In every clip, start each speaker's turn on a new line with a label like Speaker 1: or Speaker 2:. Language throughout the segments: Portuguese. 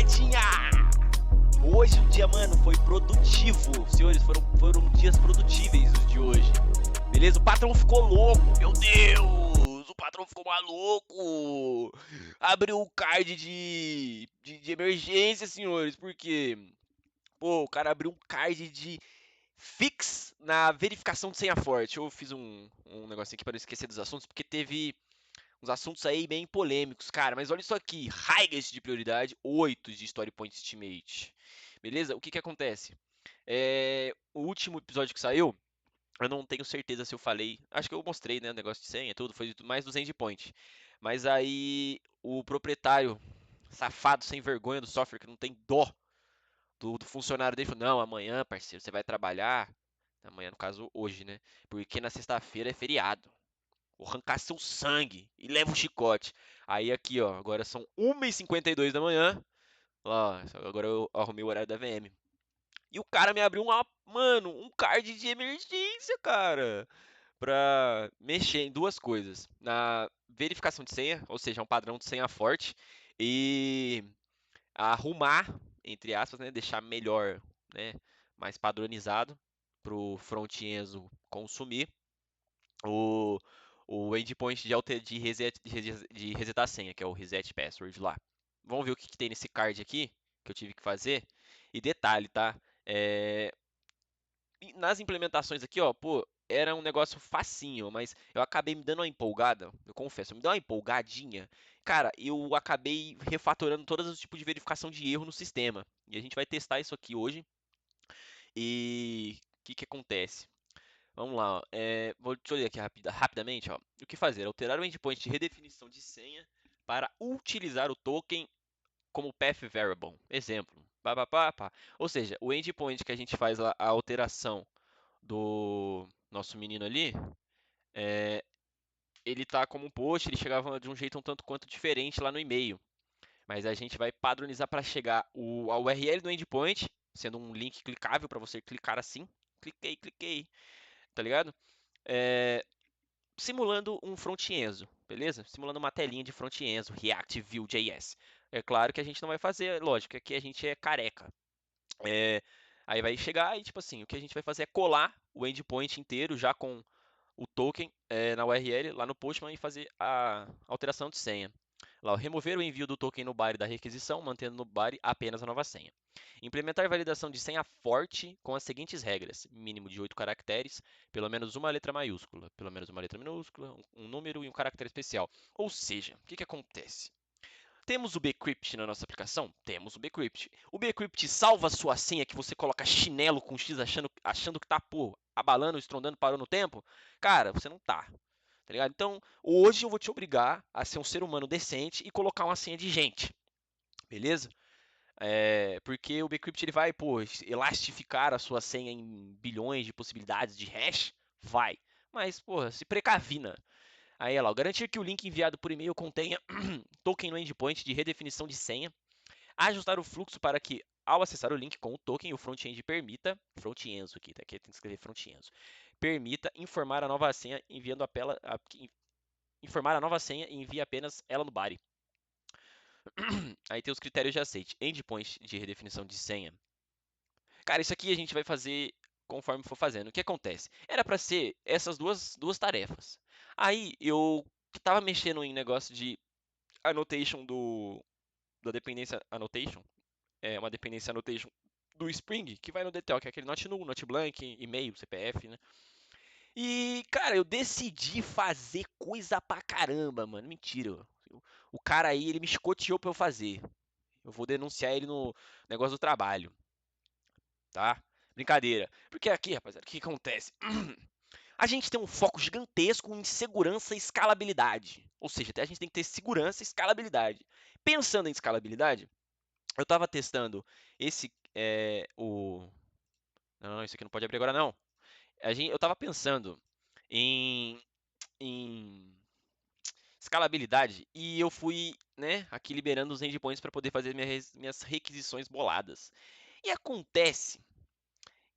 Speaker 1: vinhetinha! Hoje o dia, mano, foi produtivo. Senhores, foram dias produtíveis os de hoje. Beleza? O patrão ficou louco. Meu Deus! O patrão ficou maluco. Abriu o card de emergência, senhores. Porque, pô, o cara abriu um card de fix na verificação de senha forte. Eu fiz um negocinho aqui para não esquecer dos assuntos, porque teve uns assuntos aí bem polêmicos, cara. Mas olha isso aqui: Highest de prioridade, 8 de Story Point Estimate. Beleza? O que que acontece? O último episódio que saiu, eu não tenho certeza se eu falei. Acho que eu mostrei, né? O negócio de senha, tudo. Foi mais do Endpoint. Mas aí o proprietário, safado, sem vergonha do software, que não tem dó do funcionário dele, falou: Não, amanhã, parceiro, você vai trabalhar. Amanhã, no caso, hoje, né? Porque na sexta-feira é feriado. Vou arrancar seu sangue e leva o chicote. Aí aqui, ó, agora são 1h52 da manhã. Ó, agora eu arrumei o horário da VM. E o cara me abriu mano, um card de emergência, cara. Pra mexer em duas coisas. Na verificação de senha, ou seja, um padrão de senha forte. E arrumar, entre aspas, né, deixar melhor, né, mais padronizado pro front-enzo consumir o, o endpoint de resetar a senha, que é o reset password lá. Vamos ver o que tem nesse card aqui que eu tive que fazer. E detalhe, tá? É, nas implementações aqui, ó, pô, era um negócio facinho, mas eu acabei me dando uma empolgada, eu confesso, me deu uma empolgadinha. Cara, eu acabei refatorando todos os tipos de verificação de erro no sistema. E a gente vai testar isso aqui hoje. E o que que acontece? Vamos lá, ó. Deixa eu ler aqui rapidamente. Ó. O que fazer? Alterar o endpoint de redefinição de senha para utilizar o token como path variable. Exemplo. Pá, pá, pá, pá. Ou seja, o endpoint que a gente faz lá, a alteração do nosso menino ali, é, ele tá como um post, ele chegava de um jeito um tanto quanto diferente lá no e-mail. Mas a gente vai padronizar para chegar a URL do endpoint, sendo um link clicável para você clicar assim. Cliquei, cliquei, tá ligado? É, simulando um front-enzo, beleza? Simulando uma telinha de front-enzo, React Vue.js. É claro que a gente não vai fazer, lógico, aqui a gente é careca. É, aí vai chegar e, tipo assim, o que a gente vai fazer é colar o endpoint inteiro já com o token na URL lá no Postman e fazer a alteração de senha. Lá, remover o envio do token no body da requisição, mantendo no body apenas a nova senha. Implementar validação de senha forte com as seguintes regras: mínimo de 8 caracteres, pelo menos uma letra maiúscula, pelo menos uma letra minúscula, um número e um caractere especial. Ou seja, o que que acontece? Temos o bcrypt na nossa aplicação? Temos o bcrypt. O bcrypt salva a sua senha que você coloca chinelo com X achando que tá, pô, abalando, estrondando, parou no tempo? Cara, você não tá. Tá ligado? Então, hoje eu vou te obrigar a ser um ser humano decente e colocar uma senha de gente. Beleza? Porque o bcrypt ele vai, pô, elastificar a sua senha em bilhões de possibilidades de hash? Vai. Mas, pô, se precavina. Aí, olha lá, garantir que o link enviado por e-mail contenha token no endpoint de redefinição de senha. Ajustar o fluxo para que, ao acessar o link com o token, o front-end permita, front-enzo aqui, tá? Aqui tem que escrever front-enzo, permita informar a nova senha enviando informar a nova senha e envia apenas ela no body. Aí tem os critérios de aceite. Endpoint de redefinição de senha. Cara, isso aqui a gente vai fazer conforme for fazendo. O que acontece? Era para ser essas duas tarefas. Aí eu tava mexendo em negócio de annotation da dependência annotation. É uma dependência annotation do Spring, que vai no detail, que é aquele not null, not blank, e-mail, CPF, né? E, cara, eu decidi fazer coisa pra caramba, mano. Mentira. O cara aí, ele me escoteou pra eu fazer. Eu vou denunciar ele no negócio do trabalho, tá? Brincadeira. Porque aqui, rapaziada, o que acontece? A gente tem um foco gigantesco em segurança e escalabilidade. Ou seja, a gente tem que ter segurança e escalabilidade. Pensando em escalabilidade, eu estava testando esse, o... Não, isso aqui não pode abrir agora, não. Eu estava pensando em escalabilidade e eu fui, né, aqui liberando os endpoints para poder fazer minhas requisições boladas. E acontece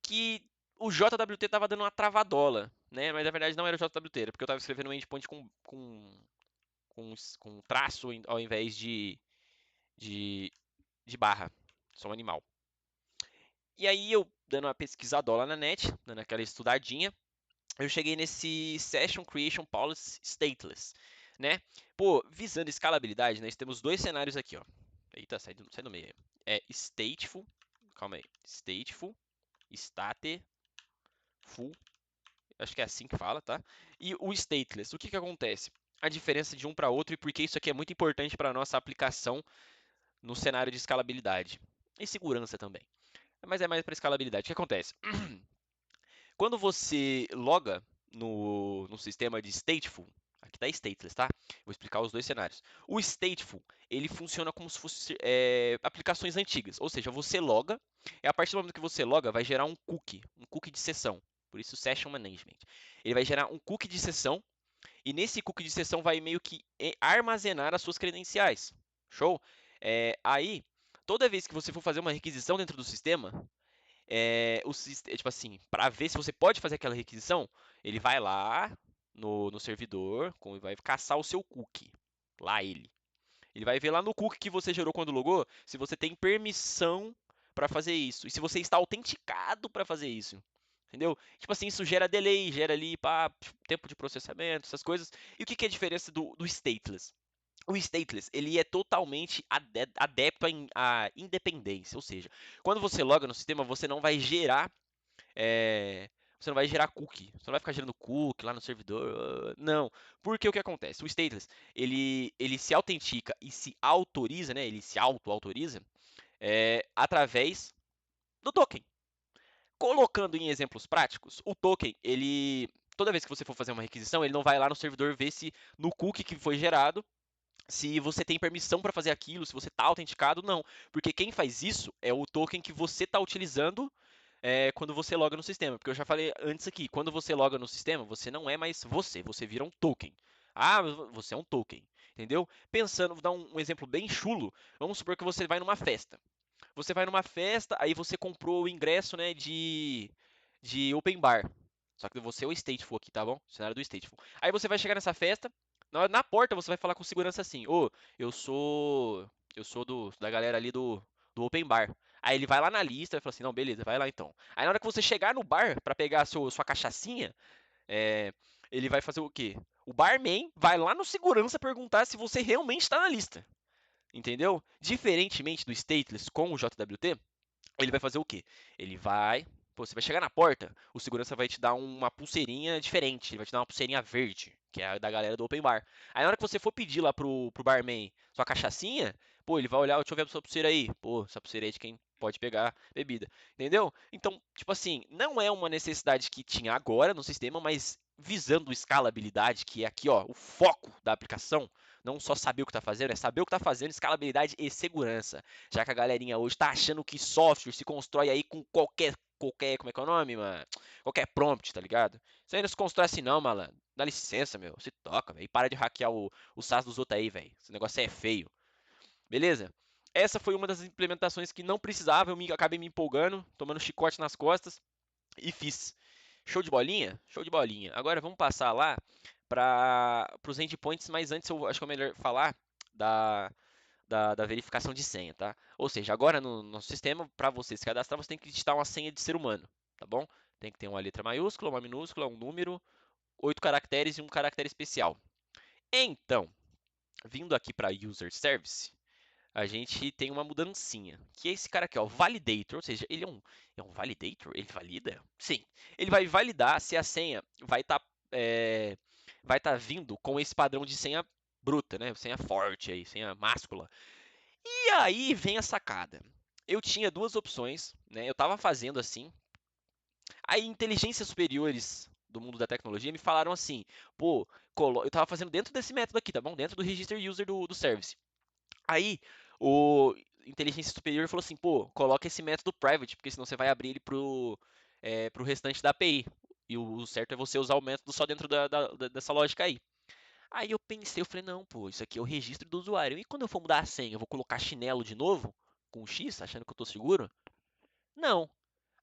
Speaker 1: que o JWT estava dando uma travadola, né? Mas na verdade não era o JWT, era porque eu estava escrevendo um endpoint com traço ao invés de de barra. Sou um animal. E aí eu, dando uma pesquisadola na net, dando aquela estudadinha, eu cheguei nesse Session Creation Policy Stateless, né? Pô, visando escalabilidade, nós temos dois cenários aqui, ó. Eita, sai do meio aí. É stateful, calma aí, stateful, stateful, acho que é assim que fala, tá? E o stateless, o que que acontece? A diferença de um para outro e por que isso aqui é muito importante para a nossa aplicação no cenário de escalabilidade. E segurança também. Mas é mais para escalabilidade. O que acontece? Quando você loga no sistema de stateful, aqui está stateless, tá? Vou explicar os dois cenários. O stateful, ele funciona como se fosse aplicações antigas, ou seja, você loga, e a partir do momento que você loga, vai gerar um cookie de sessão, por isso Session Management. Ele vai gerar um cookie de sessão, e nesse cookie de sessão vai meio que armazenar as suas credenciais. Show? Aí, toda vez que você for fazer uma requisição dentro do sistema, tipo assim, para ver se você pode fazer aquela requisição, ele vai lá no servidor, vai caçar o seu cookie. Lá ele. Ele vai ver lá no cookie que você gerou quando logou, se você tem permissão para fazer isso. E se você está autenticado para fazer isso. Entendeu? Tipo assim, isso gera delay, gera ali tempo de processamento, essas coisas. E o que é a diferença do stateless? O stateless, ele é totalmente adepto à independência, ou seja, quando você loga no sistema, você não vai gerar cookie, você não vai ficar gerando cookie lá no servidor, não, porque o que acontece? O stateless, ele se autentica e se autoriza, né? Ele se auto-autoriza através do token. Colocando em exemplos práticos, o token, toda vez que você for fazer uma requisição, ele não vai lá no servidor ver se no cookie que foi gerado se você tem permissão para fazer aquilo, se você está autenticado, não. Porque quem faz isso é o token que você está utilizando quando você loga no sistema. Porque eu já falei antes aqui, quando você loga no sistema, você não é mais você vira um token. Ah, você é um token, entendeu? Pensando, vou dar um exemplo bem chulo. Vamos supor que você vai numa festa. Você vai numa festa, aí você comprou o ingresso, né, de open bar. Só que você é o stateful aqui, tá bom? Cenário do stateful. Aí você vai chegar nessa festa, na porta você vai falar com segurança assim: "Ô, eu sou da galera ali do open bar". Aí ele vai lá na lista e fala assim: "Não, beleza, vai lá então". Aí na hora que você chegar no bar para pegar sua cachaçinha, é, ele vai fazer o quê? O barman vai lá no segurança perguntar se você realmente está na lista. Entendeu? Diferentemente do stateless com o JWT, ele vai fazer o quê? Ele vai. Pô, você vai chegar na porta, o segurança vai te dar uma pulseirinha diferente. Ele vai te dar uma pulseirinha verde, que é a da galera do Open Bar. Aí na hora que você for pedir lá pro barman sua cachaçinha, pô, ele vai olhar, deixa eu ver a sua pulseira aí. Pô, essa pulseira aí é de quem pode pegar bebida. Entendeu? Então, tipo assim, não é uma necessidade que tinha agora no sistema, mas visando escalabilidade, que é aqui, ó, o foco da aplicação, não só saber o que está fazendo, é saber o que está fazendo, escalabilidade e segurança. Já que a galerinha hoje está achando que software se constrói aí com qualquer, como é que é o nome, mano? Qualquer prompt, tá ligado? Isso aí não se constrói assim não, malandro. Dá licença, meu. Se toca, velho. E para de hackear o SaaS dos outros aí, velho. Esse negócio aí é feio. Beleza? Essa foi uma das implementações que não precisava, acabei me empolgando, tomando chicote nas costas e fiz. Show de bolinha? Show de bolinha. Agora vamos passar lá para os endpoints, mas antes eu acho que é melhor falar da, da verificação de senha, tá? Ou seja, agora no nosso sistema, para você se cadastrar, você tem que digitar uma senha de ser humano, tá bom? Tem que ter uma letra maiúscula, uma minúscula, um número, 8 caracteres e um caractere especial. Então, vindo aqui para User Service, a gente tem uma mudancinha, que é esse cara aqui, ó, Validator, ou seja, ele é um Validator? Ele valida? Sim. Ele vai validar se a senha vai tá vindo com esse padrão de senha bruta, né? Senha forte aí, senha máscula. E aí vem a sacada. Eu tinha duas opções, né? Eu estava fazendo assim. Aí inteligências superiores do mundo da tecnologia me falaram assim, pô, eu estava fazendo dentro desse método aqui, tá bom? Dentro do register user do service. Aí o inteligência superior falou assim, pô, coloca esse método private, porque senão você vai abrir ele pro restante da API. E o certo é você usar o método só dentro dessa lógica aí. Aí eu pensei, eu falei, não, pô, isso aqui é o registro do usuário. E quando eu for mudar a senha, eu vou colocar chinelo de novo? Com X, achando que eu tô seguro? Não.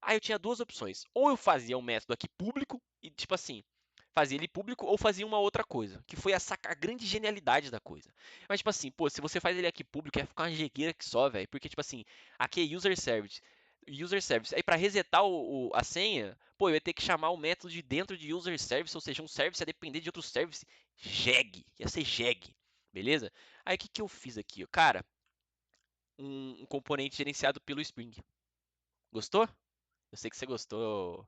Speaker 1: Aí eu tinha duas opções. Ou eu fazia um método aqui público, e tipo assim, fazia ele público ou fazia uma outra coisa, que foi a grande genialidade da coisa. Mas, tipo assim, pô, se você faz ele aqui público, ia ficar uma jegueira que só, velho. Porque, tipo assim, aqui é user service. User service. Aí, pra resetar a senha, pô, eu ia ter que chamar o método de dentro de user service, ou seja, um service ia depender de outro service. Jeg. Ia ser jeg. Beleza? Aí, o que que eu fiz aqui? Cara, um componente gerenciado pelo Spring. Gostou? Eu sei que você gostou,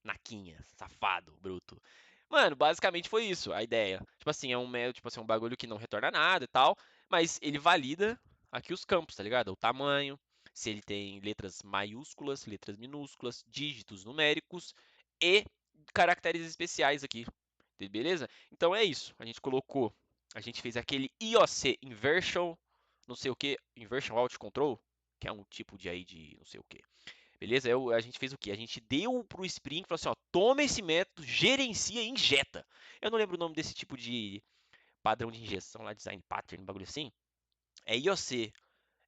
Speaker 1: Naquinha, safado, bruto. Mano, basicamente foi isso a ideia. Tipo assim, tipo assim, um bagulho que não retorna nada e tal, mas ele valida aqui os campos, tá ligado? O tamanho, se ele tem letras maiúsculas, letras minúsculas, dígitos numéricos e caracteres especiais aqui. Beleza? Então é isso. A gente colocou, a gente fez aquele IOC Inversion, não sei o que, Inversion Out Control, que é um tipo de aí de não sei o que. Beleza? A gente fez o quê? A gente deu pro Spring e falou assim, ó, toma esse método, gerencia e injeta. Eu não lembro o nome desse tipo de padrão de injeção lá, design pattern, bagulho assim. É IOC,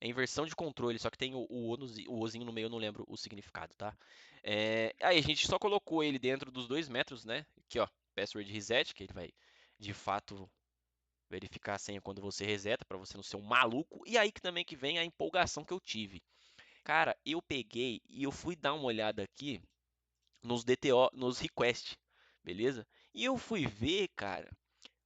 Speaker 1: é inversão de controle, só que tem o Ozinho no meio, eu não lembro o significado, tá? Aí a gente só colocou ele dentro dos 2 métodos, né? Aqui, ó, password reset, que ele vai de fato verificar a senha quando você reseta, para você não ser um maluco. E aí que também que vem a empolgação que eu tive. Cara, eu peguei e eu fui dar uma olhada aqui nos DTO, nos requests, beleza? E eu fui ver, cara,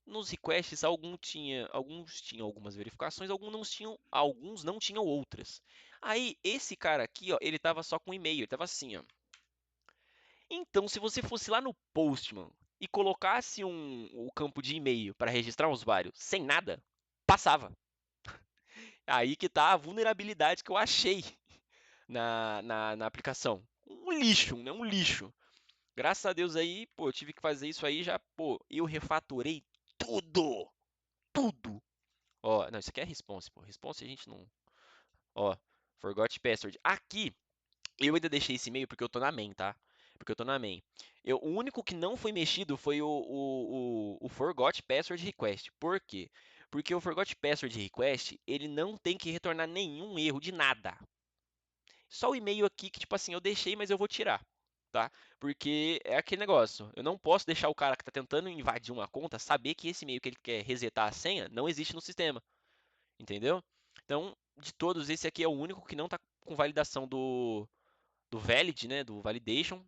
Speaker 1: nos requests alguns tinham algumas verificações, alguns não tinham outras. Aí esse cara aqui, ó, ele tava só com e-mail, ele tava assim, ó. Então, se você fosse lá no Postman e colocasse o campo de e-mail para registrar um usuário sem nada, passava. Aí que tá a vulnerabilidade que eu achei na aplicação. Um lixo, né? Um lixo. Graças a Deus aí, pô, eu tive que fazer isso aí já, pô, eu refatorei tudo, tudo. Ó, não, isso aqui é response, pô. Response a gente não. Ó, forgot password. Aqui, eu ainda deixei esse e-mail porque eu tô na main, tá? Porque eu tô na main. O único que não foi mexido foi o forgot password request. Por quê? Porque o forgot password request, ele não tem que retornar nenhum erro de nada. Só o e-mail aqui que, tipo assim, eu deixei, mas eu vou tirar, tá? Porque é aquele negócio. Eu não posso deixar o cara que está tentando invadir uma conta saber que esse e-mail que ele quer resetar a senha não existe no sistema, entendeu? Então, de todos, esse aqui é o único que não está com validação do valid, né? Do validation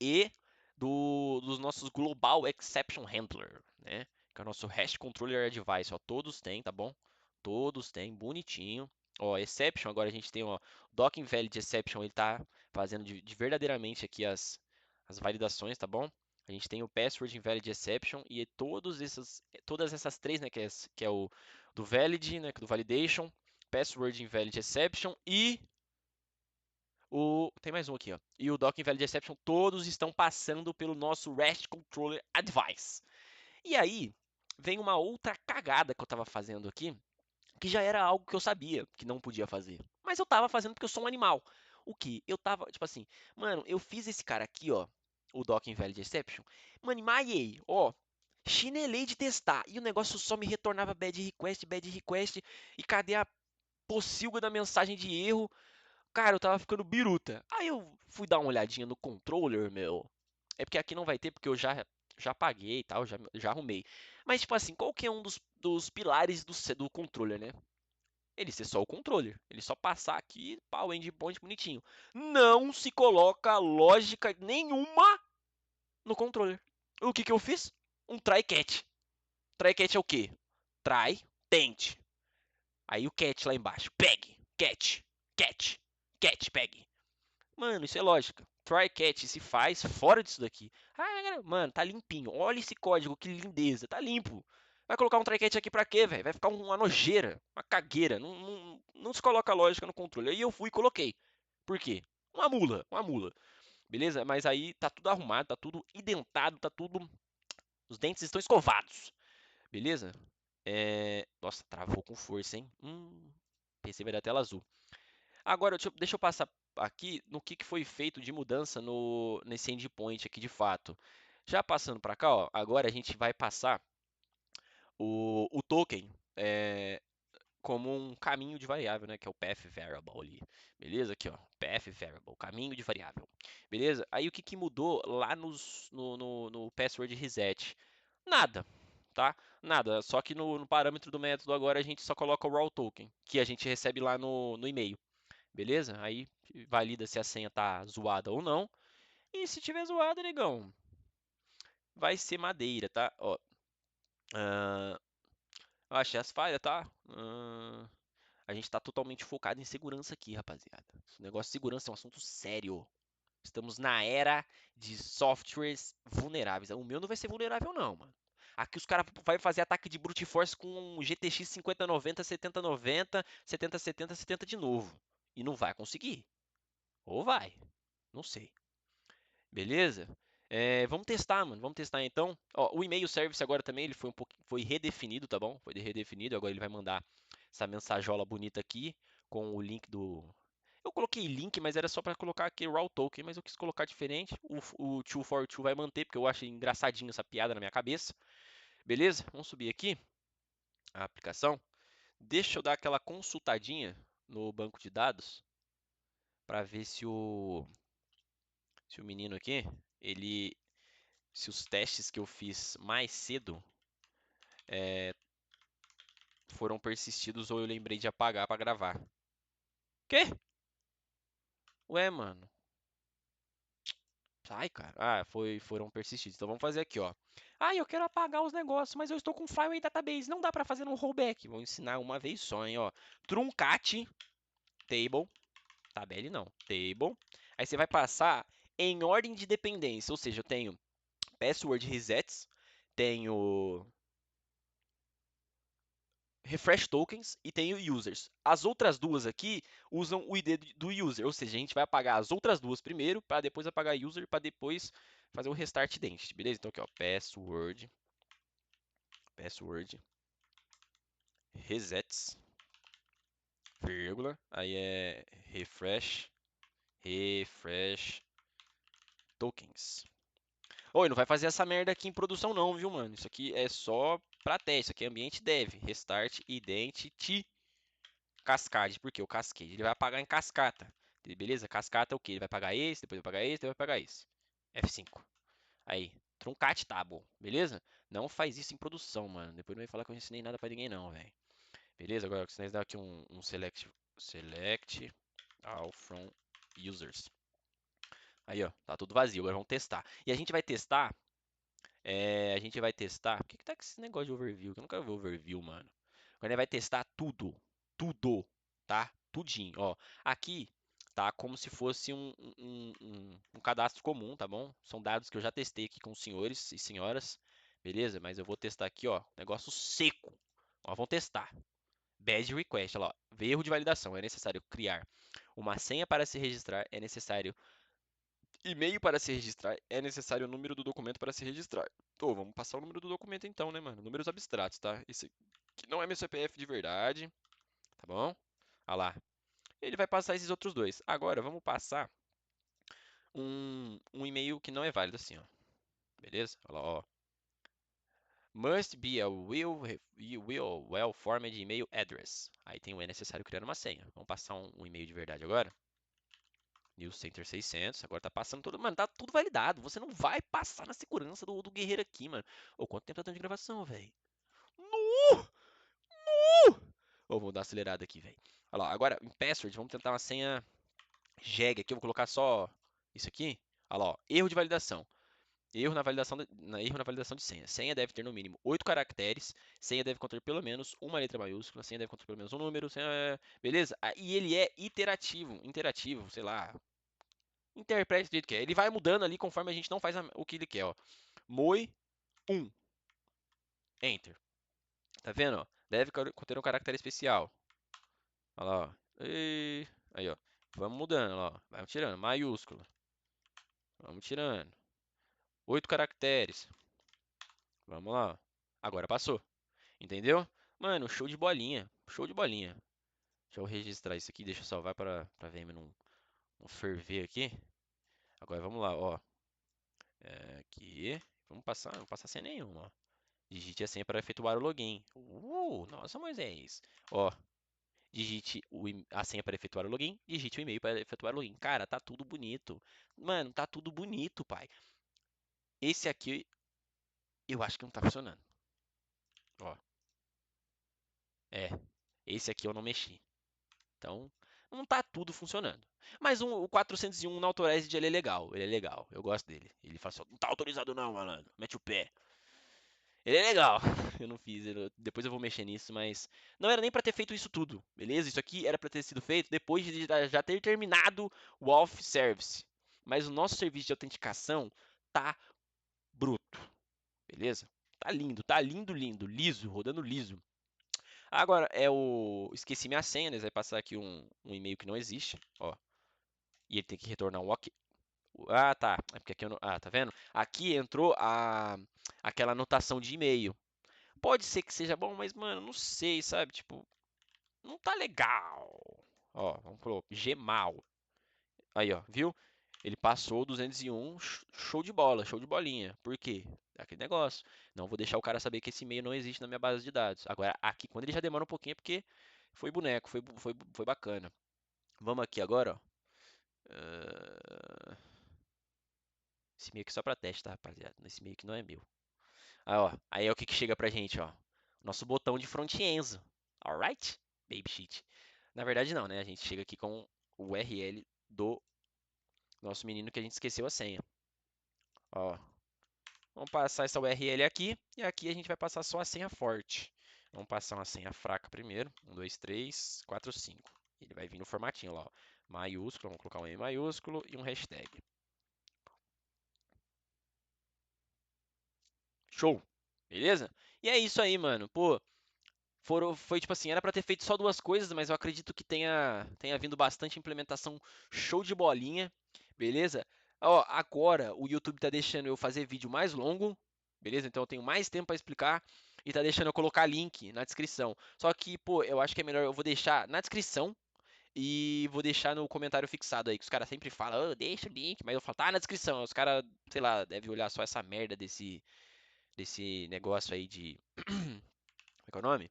Speaker 1: e dos nossos Global Exception Handler, né? Que é o nosso Hash Controller Advice, ó, todos têm, tá bom? Todos têm, bonitinho. Ó, Exception, agora a gente tem, ó, Doc Invalid Exception, ele tá fazendo de verdadeiramente aqui as validações, tá bom? A gente tem o Password Invalid Exception e todas essas três, né, que é o do Valid, né, do Validation, Password Invalid Exception e tem mais um aqui, ó. E o Doc Invalid Exception, todos estão passando pelo nosso REST Controller Advice. E aí, vem uma outra cagada que eu estava fazendo aqui, que já era algo que eu sabia que não podia fazer. Mas eu estava fazendo porque eu sou um animal. O que? Eu tava, tipo assim, mano, eu fiz esse cara aqui, ó, o Doc Invalid Exception, mano, maiei, ó, chinelei de testar, e o negócio só me retornava bad request, e cadê a pocilga da mensagem de erro? Cara, eu tava ficando biruta. Aí eu fui dar uma olhadinha no controller, meu. É porque aqui não vai ter, porque eu já paguei e tal, já arrumei. Mas, tipo assim, qual que é um dos pilares do controller, né? Ele ser só o controller. Ele só passar aqui, pau, endpoint bonitinho. Não se coloca lógica nenhuma no controller. O que que eu fiz? Um try catch. Try catch é o quê? Try, tente. Aí o catch lá embaixo. Pegue, catch, catch, catch, pegue. Mano, isso é lógica. Try catch se faz fora disso daqui. Ah, mano, tá limpinho. Olha esse código, que lindeza. Tá limpo. Vai colocar um try catch aqui pra quê, velho? Vai ficar uma nojeira, uma cagueira. Não se coloca lógica no controle. Aí eu fui e coloquei. Por quê? Uma mula, uma mula. Beleza? Mas aí tá tudo arrumado, tá tudo identado, tá tudo. Os dentes estão escovados. Beleza? Nossa, travou com força, hein? PC vai dar tela azul. Agora, deixa eu passar aqui no que foi feito de mudança nesse endpoint aqui de fato. Já passando para cá, ó, agora a gente vai passar o token como um caminho de variável, né? Que é o path variable ali. Beleza? Aqui, ó. Path variable, caminho de variável. Beleza? Aí o que, que mudou lá no password reset? Nada, tá? Nada. Só que no parâmetro do método agora a gente só coloca o raw token, que a gente recebe lá no e-mail. Beleza? Aí valida se a senha tá zoada ou não. E se tiver zoada, negão, vai ser madeira, tá? Ó, achei as falhas, tá? A gente tá totalmente focado em segurança aqui, rapaziada. Esse negócio de segurança é um assunto sério. Estamos na era de softwares vulneráveis. O meu não vai ser vulnerável, não, mano. Aqui os caras vão fazer ataque de brute force com um GTX 5090, 7090, 7070, 70 de novo. E não vai conseguir. Ou vai. Não sei. Beleza? Vamos testar, mano. Vamos testar então. Ó, o e-mail service agora também ele foi foi redefinido, tá bom? Foi redefinido. Agora ele vai mandar essa mensajola bonita aqui com o link do. Eu coloquei link, mas era só para colocar aqui raw token, mas eu quis colocar diferente. O 242 vai manter porque eu achei engraçadinho essa piada na minha cabeça. Beleza? Vamos subir aqui a aplicação. Deixa eu dar aquela consultadinha no banco de dados para ver se o menino aqui ele se os testes que eu fiz mais cedo foram persistidos ou eu lembrei de apagar para gravar. Quê? Ué, mano. Ai, cara. Foram persistidos. Então vamos fazer aqui, ó. Ah, eu quero apagar os negócios, mas eu estou com Flyway Database. Não dá para fazer um rollback. Vou ensinar uma vez só, hein, ó. Truncate table. Tabelle não. Table. Aí você vai passar em ordem de dependência. Ou seja, eu tenho password resets, tenho refresh tokens e tem o users. As outras duas aqui usam o ID do user, ou seja, a gente vai apagar as outras duas primeiro para depois apagar user para depois fazer o restart identity, beleza? Então aqui ó, password resets, vírgula, aí é refresh tokens. Oi, não vai fazer essa merda aqui em produção não, viu, mano? Isso aqui é só para teste, isso aqui é ambiente dev, restart identity Cascade, porque o Cascade ele vai apagar em cascata. Beleza? Cascata é o que? Ele vai pagar esse, depois vai pagar esse, depois vai pagar esse. F5. Aí, truncate table, beleza? Não faz isso em produção, mano. Depois não vai falar que eu não ensinei nada pra ninguém, não, velho. Beleza? Agora, se nós dar aqui um select all from users. Aí, ó, tá tudo vazio. Agora vamos testar. E a gente vai testar. A gente vai testar. Por que tá com esse negócio de overview? Eu não quero ver overview, mano. Agora ele vai testar tudo. Tudo. Tá? Tudinho. Ó, aqui tá como se fosse um cadastro comum, tá bom? São dados que eu já testei aqui com os senhores e senhoras. Beleza? Mas eu vou testar aqui, ó. Negócio seco. Ó, vamos testar. Badge request. Olha lá. Erro de validação. É necessário criar uma senha para se registrar. É necessário e-mail para se registrar, é necessário o número do documento para se registrar. Tô, vamos passar o número do documento então, né, mano? Números abstratos, tá? Esse aqui não é meu CPF de verdade, tá bom? Ah lá. Ele vai passar esses outros dois. Agora, vamos passar um e-mail que não é válido assim, ó. Beleza? Olha lá, ó. Must be a well-formed email address. Aí tem o é necessário criar uma senha. Vamos passar um e-mail de verdade agora. News Center 600, agora tá passando tudo. Mano, tá tudo validado. Você não vai passar na segurança do guerreiro aqui, mano. Ô, quanto tempo tá dando de gravação, velho? Nu! Ô, vou dar uma acelerada aqui, velho. Olha lá, agora em password, vamos tentar uma senha jegue aqui. Eu vou colocar só isso aqui. Olha lá, ó, erro de validação. Erro na validação de senha. Senha deve ter no mínimo 8 caracteres. Senha deve conter pelo menos uma letra maiúscula. Senha deve conter pelo menos um número. Beleza? E ele é interativo, sei lá, interprete do jeito que é. Ele vai mudando ali conforme a gente não faz o que ele quer, ó. Moi 1. Enter. Tá vendo, ó? Deve conter um caractere especial. Olha lá, ó. Aí, ó. Vamos mudando, ó. Vamos tirando. Maiúscula. Vamos tirando. 8 caracteres. Vamos lá. Agora passou. Entendeu? Mano, show de bolinha. Show de bolinha. Deixa eu registrar isso aqui. Deixa eu salvar para VM não ferver aqui. Agora vamos lá, ó. Aqui. Não passar sem nenhuma, ó. Digite a senha para efetuar o login. Nossa, Moisés. Ó, digite a senha para efetuar o login, digite o e-mail para efetuar o login. Cara, tá tudo bonito. Mano, tá tudo bonito, pai. Esse aqui, eu acho que não tá funcionando. Ó, esse aqui eu não mexi. Então, não tá tudo funcionando. Mas o 401 na Authorized ele é legal, eu gosto dele. Ele fala assim, não tá autorizado não, malandro, mete o pé. Ele é legal, eu não fiz, depois eu vou mexer nisso, mas não era nem pra ter feito isso tudo, beleza? Isso aqui era pra ter sido feito depois de já ter terminado o Auth Service. Mas o nosso serviço de autenticação tá bruto, beleza? Tá lindo, lindo, liso, rodando liso. Agora, esqueci minha senha, né? Vai passar aqui um e-mail que não existe, ó. E ele tem que retornar um OK. Ah, tá. É porque aqui eu não... Ah, tá vendo? Aqui entrou aquela anotação de e-mail. Pode ser que seja bom, mas, mano, não sei, sabe? Tipo, não tá legal. Ó, vamos pro Gmal. Aí, ó, viu? Ele passou 201, show de bola, show de bolinha. Por quê? Aquele negócio. Não vou deixar o cara saber que esse e-mail não existe na minha base de dados. Agora, aqui, quando ele já demora um pouquinho, é porque foi boneco, foi bacana. Vamos aqui agora, ó. Esse e-mail aqui é só pra teste, tá, rapaziada? Esse e-mail aqui não é meu. Aí, ó. Aí é o que chega pra gente, ó. Nosso botão de front-end. Alright? Baby shit. Na verdade, não, né? A gente chega aqui com o URL do nosso menino que a gente esqueceu a senha. Ó. Vamos passar essa URL aqui. E aqui a gente vai passar só a senha forte. Vamos passar uma senha fraca primeiro. 1, 2, 3, 4, 5. Ele vai vir no formatinho lá, ó. Maiúsculo, vamos colocar um E maiúsculo e um hashtag. Show! Beleza? E é isso aí, mano. Pô, foi tipo assim, era pra ter feito só 2 coisas, mas eu acredito que tenha vindo bastante implementação show de bolinha, beleza? Ó, agora o YouTube tá deixando eu fazer vídeo mais longo, beleza? Então eu tenho mais tempo pra explicar e tá deixando eu colocar link na descrição. Só que, pô, eu acho que é melhor eu vou deixar na descrição e vou deixar no comentário fixado aí, que os caras sempre falam, oh, deixa o link, mas eu falo, tá na descrição. Os caras, sei lá, devem olhar só essa merda desse negócio aí de. Como é que é o nome?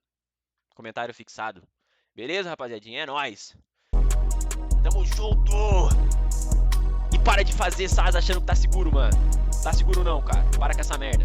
Speaker 1: Comentário fixado. Beleza, rapaziadinha? É nóis. Tamo junto! E para de fazer SAS achando que tá seguro, mano. Tá seguro não, cara. Para com essa merda.